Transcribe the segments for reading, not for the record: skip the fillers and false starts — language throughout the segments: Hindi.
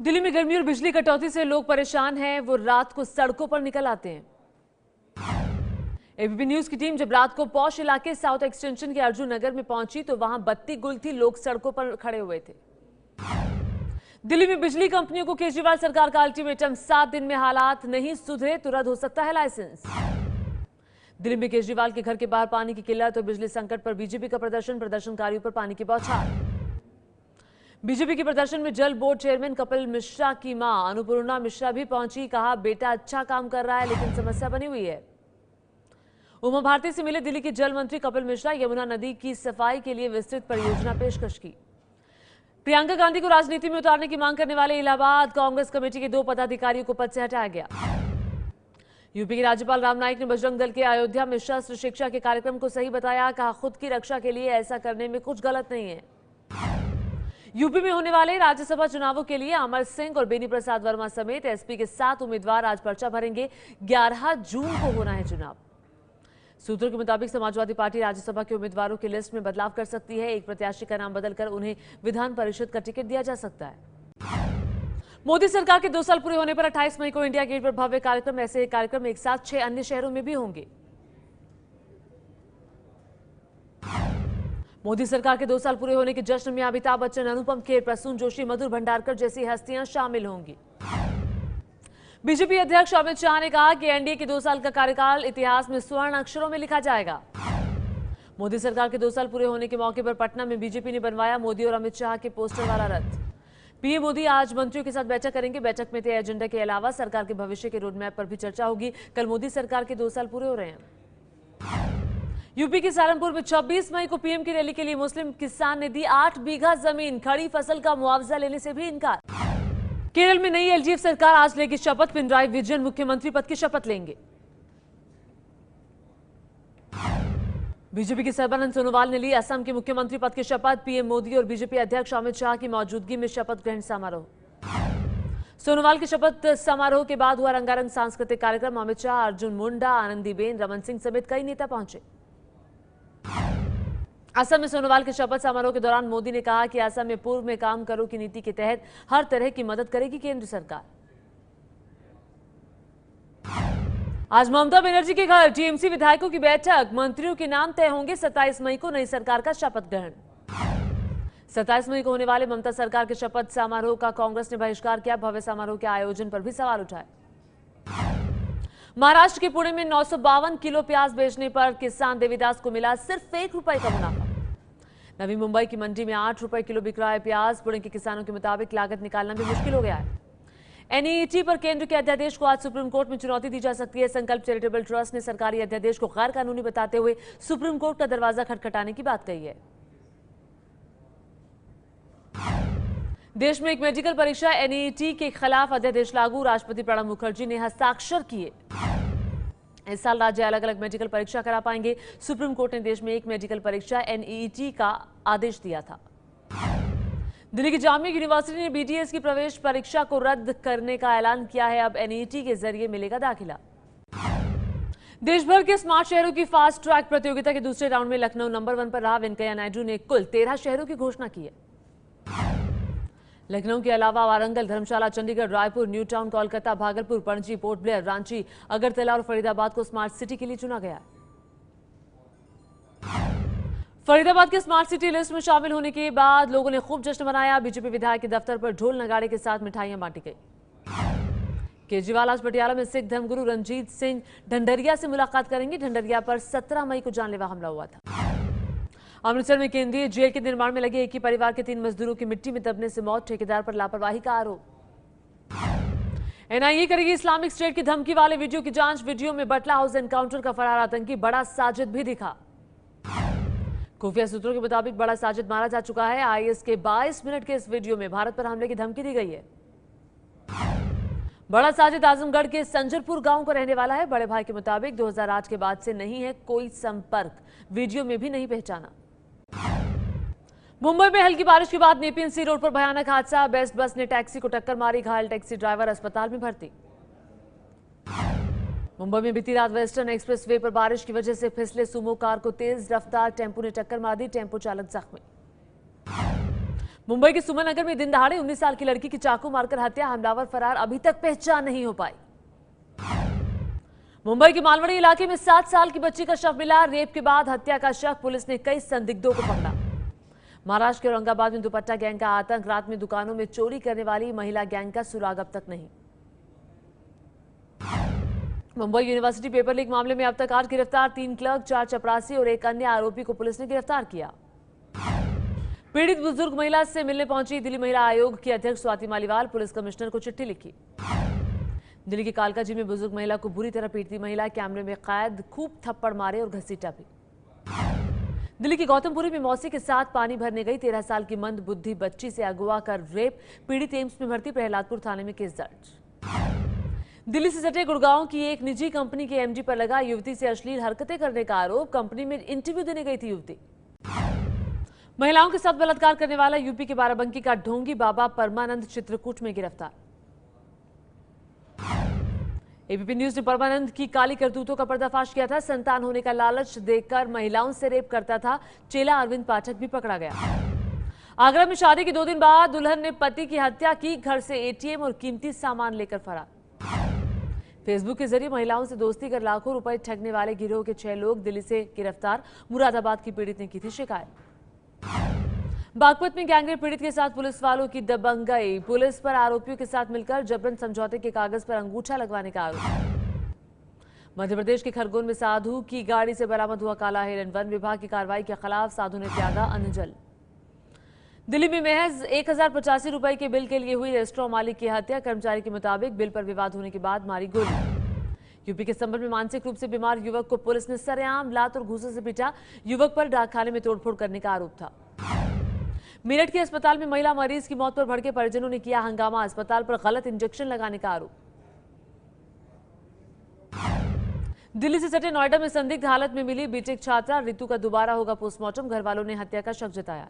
दिल्ली में गर्मी और बिजली कटौती से लोग परेशान हैं। वो रात को सड़कों पर निकल आते हैं। एबीपी न्यूज की टीम जब रात को पौष इलाके साउथ एक्सटेंशन के अर्जुन नगर में पहुंची तो वहां बत्ती गुल थी, लोग सड़कों पर खड़े हुए थे। दिल्ली में बिजली कंपनियों को केजरीवाल सरकार का अल्टीमेटम, 7 दिन में हालात नहीं सुधरे तो रद्द हो सकता है लाइसेंस। दिल्ली में केजरीवाल के घर के बाहर पानी की किल्लत और बिजली संकट पर बीजेपी का प्रदर्शन, प्रदर्शनकारियों पर पानी की बौछार। बीजेपी के प्रदर्शन में जल बोर्ड चेयरमैन कपिल मिश्रा की मां अनुपूर्णा मिश्रा भी पहुंची। कहा, बेटा अच्छा काम कर रहा है लेकिन समस्या बनी हुई है। उमा भारती से मिले दिल्ली के जल मंत्री कपिल मिश्रा, यमुना नदी की सफाई के लिए विस्तृत परियोजना पेशकश की। प्रियंका गांधी को राजनीति में उतारने की मांग करने वाले इलाहाबाद कांग्रेस कमेटी के 2 पदाधिकारियों को पद से हटाया गया। यूपी के राज्यपाल राम नाईक ने बजरंग दल के अयोध्या में शस्त्र शिक्षा के कार्यक्रम को सही बताया। कहा, खुद की रक्षा के लिए ऐसा करने में कुछ गलत नहीं है। यूपी में होने वाले राज्यसभा चुनावों के लिए अमर सिंह और बेनी प्रसाद वर्मा समेत एसपी के 7 उम्मीदवार आज पर्चा भरेंगे। 11 जून को होना है चुनाव। सूत्रों के मुताबिक समाजवादी पार्टी राज्यसभा के उम्मीदवारों की लिस्ट में बदलाव कर सकती है। एक प्रत्याशी का नाम बदलकर उन्हें विधान परिषद का टिकट दिया जा सकता है। मोदी सरकार के 2 साल पूरे होने पर 28 मई को इंडिया गेट पर भव्य कार्यक्रम। ऐसे कार्यक्रम एक साथ 6 अन्य शहरों में भी होंगे। मोदी सरकार के 2 साल पूरे होने के जश्न में अमिताभ बच्चन, अनुपम खेर, प्रसून जोशी, मधुर भंडारकर जैसी हस्तियां शामिल होंगी। बीजेपी अध्यक्ष अमित शाह ने कहा कि एनडीए के 2 साल का कार्यकाल इतिहास में स्वर्ण अक्षरों में लिखा जाएगा। मोदी सरकार के 2 साल पूरे होने के मौके पर पटना में बीजेपी ने बनवाया मोदी और अमित शाह के पोस्टर वाला रथ। पीएम मोदी आज मंत्रियों के साथ बैठक करेंगे। बैठक में तय एजेंडा के अलावा सरकार के भविष्य के रोडमैप पर भी चर्चा होगी। कल मोदी सरकार के 2 साल पूरे हो रहे हैं। यूपी के सारनपुर में 26 मई को पीएम की रैली के लिए मुस्लिम किसान ने दी 8 बीघा जमीन, खड़ी फसल का मुआवजा लेने से भी इनकार। केरल में नई एलडीएफ सरकार आज लेगी शपथ। पिनराई विजयन मुख्यमंत्री पद की शपथ लेंगे। बीजेपी के सर्बानंद सोनोवाल ने ली असम के मुख्यमंत्री पद की शपथ। पीएम मोदी और बीजेपी अध्यक्ष अमित शाह की मौजूदगी में शपथ ग्रहण समारोह। सोनोवाल के शपथ समारोह के बाद हुआ रंगारंग सांस्कृतिक कार्यक्रम। अमित शाह, अर्जुन मुंडा, आनंदीबेन, रमन सिंह समेत कई नेता पहुंचे। असम में सोनोवाल के शपथ समारोह के दौरान मोदी ने कहा कि असम में पूर्व में काम करो की नीति के तहत हर तरह की मदद करेगी केंद्र सरकार। आज ममता बनर्जी के घर टीएमसी विधायकों की बैठक। मंत्रियों के नाम तय होंगे। 27 मई को नई सरकार का शपथ ग्रहण। 27 मई को होने वाले ममता सरकार के शपथ समारोह का कांग्रेस ने बहिष्कार किया। भव्य समारोह के आयोजन पर भी सवाल उठाए। महाराष्ट्र के पुणे में 952 किलो प्याज बेचने पर किसान देवीदास को मिला सिर्फ 1 रुपए का मुनाफा। नवी मुंबई की मंडी में 8 रुपए किलो बिक रहा है प्याज। पुणे के किसानों के मुताबिक लागत निकालना भी मुश्किल हो गया है। एनईटी पर केंद्र के अध्यादेश को आज सुप्रीम कोर्ट में चुनौती दी जा सकती है। संकल्प चैरिटेबल ट्रस्ट ने सरकारी अध्यादेश को गैर कानूनी बताते हुए सुप्रीम कोर्ट का दरवाजा खटखटाने की बात कही है। देश में एक मेडिकल परीक्षा एनईटी के खिलाफ अध्यादेश लागू। राष्ट्रपति प्रणब मुखर्जी ने हस्ताक्षर किए। इस साल राज्य अलग अलग मेडिकल परीक्षा करा पाएंगे। सुप्रीम कोर्ट ने देश में एक मेडिकल परीक्षा एनईटी का आदेश दिया था। दिल्ली की जामिया यूनिवर्सिटी ने बीटीएस की प्रवेश परीक्षा को रद्द करने का ऐलान किया है। अब एनईटी के जरिए मिलेगा दाखिला। देश भर के स्मार्ट शहरों की फास्ट ट्रैक प्रतियोगिता के दूसरे राउंड में लखनऊ नंबर 1 पर रहा। वेंकैया नायडू ने कुल 13 शहरों की घोषणा की है। लखनऊ के अलावा Warangal, Dharamshala, Chandigarh, Raipur, New Town, Kolkata, Bhagalpur, Panaji, Port Blair, Ranchi, Agartala और फरीदाबाद को स्मार्ट सिटी के लिए चुना गया। फरीदाबाद के स्मार्ट सिटी लिस्ट में शामिल होने के बाद लोगों ने खूब जश्न मनाया। बीजेपी विधायक के दफ्तर पर ढोल नगाड़े के साथ मिठाइयां बांटी गई। केजरीवाल आज पटियाला में सिख धर्मगुरु रंजीत सिंह ढंडरिया से मुलाकात करेंगे। ढंडरिया पर 17 मई को जानलेवा हमला हुआ था। अमृतसर में केंद्रीय जेल के निर्माण में लगे एक ही परिवार के 3 मजदूरों की मिट्टी में दबने से मौत। ठेकेदार पर लापरवाही का आरोप। एनआईए करेगी इस्लामिक स्टेट की धमकी वाले वीडियो की जांच। वीडियो में बटला हाउस एनकाउंटर का फरार आतंकी बड़ा साजिद भी दिखा। खुफिया सूत्रों के मुताबिक बड़ा साजिद मारा जा चुका है। आईएस के 22 मिनट के इस वीडियो में भारत पर हमले की धमकी दी गई है। बड़ा साजिद आजमगढ़ के संजरपुर गांव का रहने वाला है। बड़े भाई के मुताबिक 2008 के बाद से नहीं है कोई संपर्क। वीडियो में भी नहीं पहचाना। मुंबई में हल्की बारिश के बाद नेपियन सी रोड पर भयानक हादसा। बेस्ट बस ने टैक्सी को टक्कर मारी। घायल टैक्सी ड्राइवर अस्पताल में भर्ती। मुंबई में बीती रात वेस्टर्न एक्सप्रेस वे पर बारिश की वजह से फिसले सुमो कार को तेज रफ्तार टेम्पो ने टक्कर मार दी। टेम्पो चालक जख्मी। मुंबई के सुमन नगर में दिन दहाड़े 19 साल की लड़की की चाकू मारकर हत्या, हमलावर फरार, अभी तक पहचान नहीं हो पाई। मुंबई के मालवणी इलाके में 7 साल की बच्ची का शव मिला, रेप के बाद हत्या का शक, पुलिस ने कई संदिग्धों को पकड़ा। महाराष्ट्र के औरंगाबाद में दुपट्टा गैंग का आतंक, रात में दुकानों में चोरी करने वाली महिला गैंग का सुराग अब तक नहीं। मुंबई यूनिवर्सिटी पेपर लीक मामले में अब तक 8 गिरफ्तार, 3 क्लर्क, 4 चपरासी और एक अन्य आरोपी को पुलिस ने गिरफ्तार किया। पीड़ित बुजुर्ग महिला से मिलने पहुंची दिल्ली महिला आयोग की अध्यक्ष स्वाति मालीवाल, पुलिस कमिश्नर को चिट्ठी लिखी। दिल्ली के कालकाजी में बुजुर्ग महिला को बुरी तरह पीटती महिला, कैमरे में कैद, खूब थप्पड़ मारे और घसीटा भी। दिल्ली की गौतमपुरी में मौसी के साथ पानी भरने गई 13 साल की मंद बुद्धि बच्ची से अगवा कर रेप, पीड़ित एम्स में भर्ती, प्रहलादपुर थाने में केस दर्ज। दिल्ली से सटे गुड़गांव की एक निजी कंपनी के एमडी पर लगा युवती से अश्लील हरकतें करने का आरोप, कंपनी में इंटरव्यू देने गई थी युवती। महिलाओं के साथ बलात्कार करने वाला यूपी के बाराबंकी का ढोंगी बाबा परमानंद चित्रकूट में गिरफ्तार। एबीपी न्यूज ने परमानंद की काली करतूतों का पर्दाफाश किया था, संतान होने का लालच देकर महिलाओं से रेप करता था, चेला अरविंद पाठक भी पकड़ा गया। आगरा में शादी के 2 दिन बाद दुल्हन ने पति की हत्या की, घर से एटीएम और कीमती सामान लेकर फरार। फेसबुक के जरिए महिलाओं से दोस्ती कर लाखों रुपए ठगने वाले गिरोह के 6 लोग दिल्ली से गिरफ्तार, मुरादाबाद की पीड़ित ने की थी शिकायत। बागपत में गैंगरेप पीड़ित के साथ पुलिस वालों की दबंगई, पुलिस पर आरोपियों के साथ मिलकर जबरन समझौते के कागज पर अंगूठा लगवाने का आरोप। मध्य प्रदेश के खरगोन में साधु की गाड़ी से बरामद हुआ काला हिरण, वन विभाग की कार्रवाई के खिलाफ साधु ने त्यागा अन्न जल। दिल्ली में महज 1085 रुपए के बिल के लिए हुई रेस्टोरेंट मालिक की हत्या, कर्मचारी के मुताबिक बिल पर विवाद होने के बाद मारी गोली। यूपी के संबल में मानसिक रूप से बीमार युवक को पुलिस ने सरेआम लात और घूंसे से पीटा, युवक पर डाकखाने में तोड़फोड़ करने का आरोप था। मेरठ के अस्पताल में महिला मरीज की मौत पर भड़के परिजनों ने किया हंगामा, अस्पताल पर गलत इंजेक्शन लगाने का आरोप। दिल्ली से सटे नोएडा में संदिग्ध हालत में मिली बीटेक छात्रा रितु का दोबारा होगा पोस्टमार्टम, घर वालों ने हत्या का शक जताया।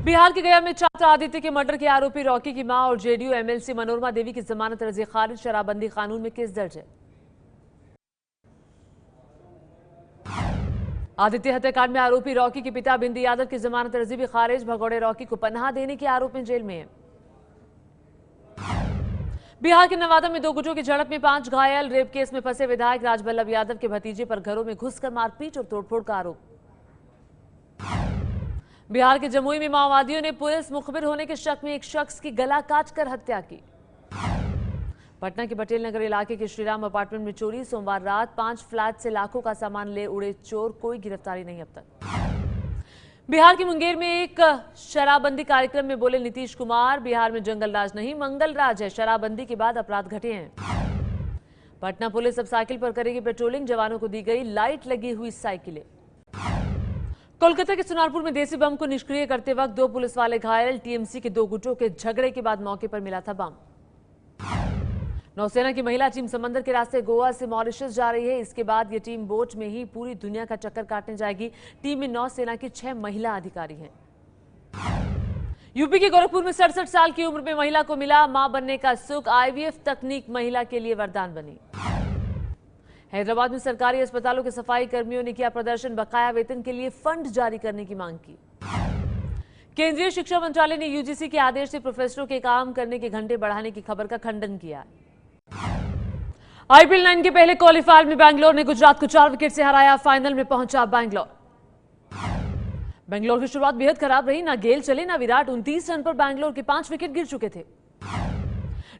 बिहार के गया में छात्र आदित्य के मर्डर के आरोपी रॉकी की मां और जेडीयू एमएलसी मनोरमा देवी की जमानत अर्जी खारिज, शराबबंदी कानून में केस दर्ज है। आदित्य हत्याकांड में आरोपी रॉकी के पिता बिंदी यादव की जमानत अर्जी भी खारिज, भगौड़े रॉकी को पनाह देने के आरोप में जेल में है। बिहार के नवादा में 2 गुटों की झड़प में 5 घायल, रेप केस में फंसे विधायक राजबल्लभ यादव के भतीजे पर घरों में घुसकर मारपीट और तोड़फोड़ का आरोप। बिहार के जमुई में माओवादियों ने पुलिस मुखबिर होने के शक में एक शख्स की गला काटकर हत्या की। पटना के पटेल नगर इलाके के श्रीराम अपार्टमेंट में चोरी, सोमवार रात 5 फ्लैट से लाखों का सामान ले उड़े चोर, कोई गिरफ्तारी नहीं अब तक। बिहार के मुंगेर में एक शराबबंदी कार्यक्रम में बोले नीतीश कुमार, बिहार में जंगल राज नहीं मंगल राज है, शराबबंदी के बाद अपराध घटे हैं। पटना पुलिस अब साइकिल पर करेगी पेट्रोलिंग, जवानों को दी गई लाइट लगी हुई साइकिलें। कोलकाता के सुनारपुर में देसी बम को निष्क्रिय करते वक्त 2 पुलिस वाले घायल, टीएमसी के 2 गुटों के झगड़े के बाद मौके पर मिला था बम। नौसेना की महिला टीम समंदर के रास्ते गोवा से मॉरिशस जा रही है, इसके बाद ये टीम बोट में ही पूरी दुनिया का चक्कर काटने जाएगी। टीम में नौसेना की 6 महिला अधिकारी हैं। यूपी के गोरखपुर में 67 साल की उम्र में महिला को मिला मां बनने का सुख, आईवीएफ तकनीक महिला के लिए वरदान बनी। हैदराबाद में सरकारी अस्पतालों के सफाई कर्मियों ने किया प्रदर्शन, बकाया वेतन के लिए फंड जारी करने की मांग की। केंद्रीय शिक्षा मंत्रालय ने यूजीसी के आदेश से प्रोफेसरों के काम करने के घंटे बढ़ाने की खबर का खंडन किया। आईपीएल 9 के पहले क्वालिफायर में बैंगलोर ने गुजरात को 4 विकेट से हराया, फाइनल में पहुंचा बैंगलोर की शुरुआत बेहद खराब रही, ना गेल चले ना विराट, 29 रन पर बैंगलोर के 5 विकेट गिर चुके थे।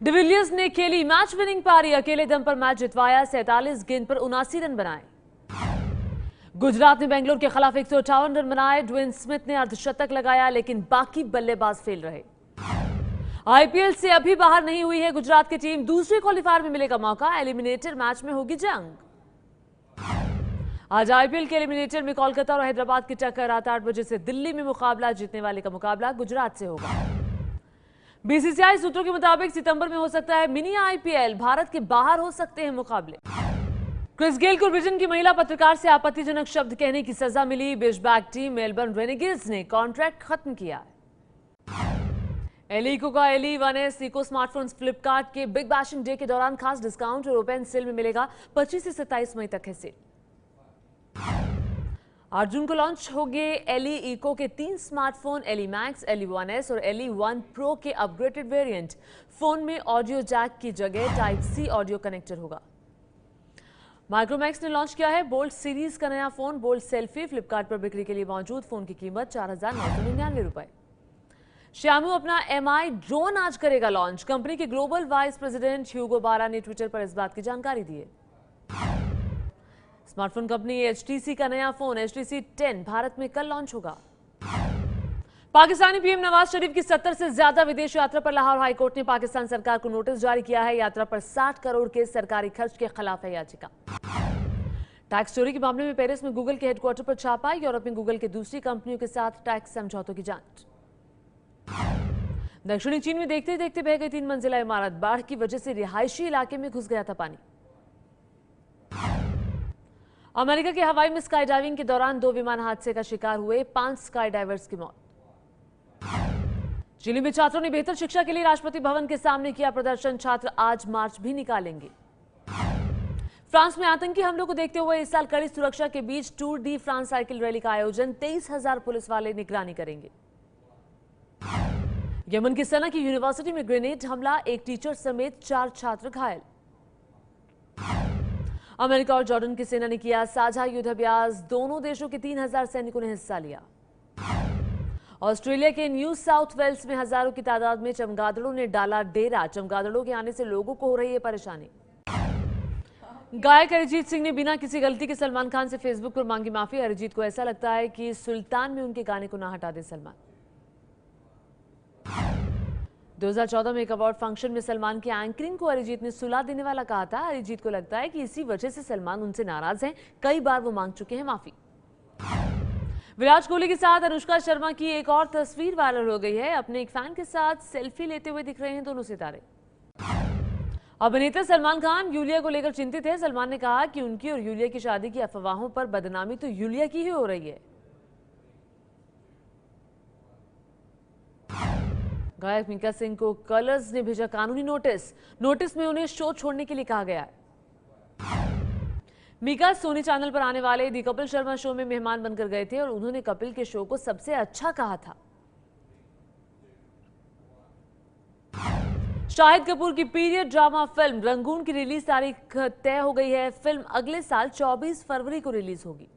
डिविलियर्स ने खेली मैच विनिंग पारी, अकेले दम पर मैच जितवाया, 47 गेंद पर 79 रन बनाए। गुजरात ने बेंगलोर के खिलाफ 158 रन बनाए, ड्वेन स्मिथ ने अर्धशतक लगाया, लेकिन बाकी बल्लेबाज फेल रहे। आईपीएल से अभी बाहर नहीं हुई है गुजरात की टीम, दूसरे क्वालिफायर में मिलेगा मौका, एलिमिनेटर मैच में होगी जंग। आज आईपीएल के एलिमिनेटर में कोलकाता और हैदराबाद की टक्कर, रात 8 बजे से दिल्ली में मुकाबला, जीतने वाले का मुकाबला गुजरात से होगा। बीसीसीआई सूत्रों के मुताबिक सितंबर में हो सकता है मिनी आईपीएल, भारत के बाहर हो सकते हैं मुकाबले। क्रिस गेल को ब्रिटेन की महिला पत्रकार से आपत्तिजनक शब्द कहने की सजा मिली, बिशबैक टीम मेलबर्न रेनेगेड्स ने कॉन्ट्रैक्ट खत्म किया। एलीको का Eli 1S eco smartphones Flipkart के बिग बैशिंग डे के दौरान खास डिस्काउंट और ओपन सेल में मिलेगा, 25 से 27 मई तक है सेल। अर्जुन को लॉन्च होंगे एली इको के 3 smartphone, Eli max, Eli 1S और एली 1 प्रो के अपग्रेडेड वेरिएंट। फोन में ऑडियो जैक की जगह टाइप सी ऑडियो कनेक्टर होगा। माइक्रोमैक्स ने लॉन्च किया है बोल्ट सीरीज का नया फोन, बोल्ट सेल्फी। फ्लिपकार्ट पर बिक्री के लिए मौजूद फोन की कीमत 4,999 रुपए। श्यामू अपना MI ड्रोन आज करेगा लॉन्च। कंपनी के ग्लोबल वाइस प्रेसिडेंट ह्यूगो बारा ने ट्विटर पर इस बात की जानकारी दी है। स्मार्टफोन कंपनी HTC का नया फोन HTC 10 भारत में कल लॉन्च होगा। पाकिस्तानी पीएम नवाज शरीफ की 70 से ज्यादा विदेश यात्रा पर लाहौर हाईकोर्ट ने पाकिस्तान सरकार को नोटिस जारी किया है। यात्रा पर 60 करोड़ के सरकारी खर्च के खिलाफ है याचिका। टैक्स चोरी के मामले में पेरिस में गूगल के हेडक्वार्टर पर छापा। यूरोप में गूगल के दूसरी कंपनियों के साथ टैक्स समझौतों की जांच। दक्षिणी चीन में देखते देखते बह गई 3 मंजिला इमारत। बाढ़ की वजह से रिहायशी इलाके में घुस गया था पानी। अमेरिका के हवाई में स्काई डाइविंग के दौरान 2 विमान हादसे का शिकार हुए, 5 स्काई डाइवर्स की मौत। चिली में छात्रों ने बेहतर शिक्षा के लिए राष्ट्रपति भवन के सामने किया प्रदर्शन। छात्र आज मार्च भी निकालेंगे। फ्रांस में आतंकी हमलों को देखते हुए इस साल कड़ी सुरक्षा के बीच Tour de France cycle rally का आयोजन। 23,000 पुलिस वाले निगरानी करेंगे। यमन की सना की यूनिवर्सिटी में ग्रेनेड हमला, एक टीचर समेत 4 छात्र घायल। अमेरिका और जॉर्डन की सेना ने किया साझा युद्धाभ्यास। दोनों देशों के 3,000 सैनिकों ने हिस्सा लिया। ऑस्ट्रेलिया के न्यू साउथ वेल्स में हजारों की तादाद में चमगादड़ों ने डाला डेरा। चमगादड़ों के आने से लोगों को हो रही है परेशानी। गायक अरिजीत सिंह ने बिना किसी गलती के सलमान खान से फेसबुक पर मांगी माफी। अरिजीत को ऐसा लगता है कि सुल्तान में उनके गाने को ना हटा दे सलमान। 2014 में एक अवार्ड फंक्शन में सलमान की एंकरिंग को अरिजीत ने सुला देने वाला कहा था। अरिजीत को लगता है कि इसी वजह से सलमान उनसे नाराज हैं। कई बार वो मांग चुके हैं माफी। विराट कोहली के साथ अनुष्का शर्मा की एक और तस्वीर वायरल हो गई है। अपने एक फैन के साथ सेल्फी लेते हुए दिख रहे हैं दोनों सितारे। अभिनेता सलमान खान यूलिया को लेकर चिंतित है। सलमान ने कहा कि उनकी और यूलिया की शादी की अफवाहों पर बदनामी तो यूलिया की ही हो रही है। गायक मीका सिंह को कलर्स ने भेजा कानूनी नोटिस। नोटिस में उन्हें शो छोड़ने के लिए कहा गया है। मीका सोनी चैनल पर आने वाले दी कपिल शर्मा शो में मेहमान बनकर गए थे और उन्होंने कपिल के शो को सबसे अच्छा कहा था। शाहिद कपूर की पीरियड ड्रामा फिल्म रंगून की रिलीज तारीख तय हो गई है। फिल्म अगले साल 24 फरवरी को रिलीज होगी।